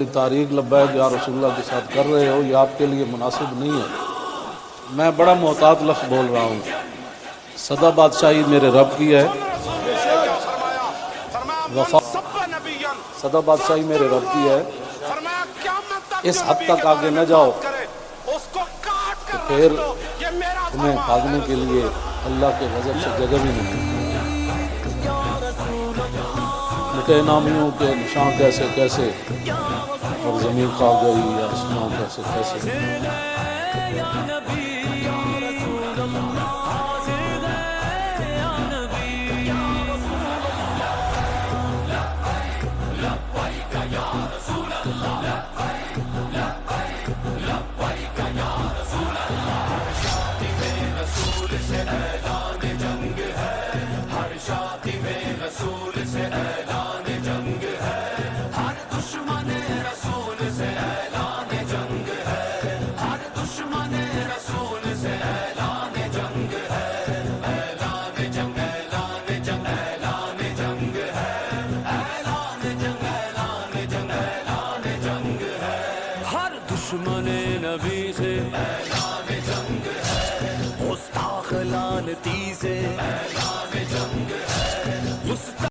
तारीख लब्बैक या रसूलुल्लाह के साथ कर रहे हो, ये आपके लिए मुनासिब नहीं है। मैं बड़ा मोहतात लफ्ज़ बोल रहा हूँ। सदा बादशाही मेरे रब की है, वफा सदा बादशाही मेरे रब की है। इस हद तक आगे न जाओ तो फिर तुम्हें भागने के लिए अल्लाह के गज़ब से जगह भी नहीं। मिटे नामियों के निशान कैसे कैसे, और ज़मीन खा गई आसमां कैसे कैसे।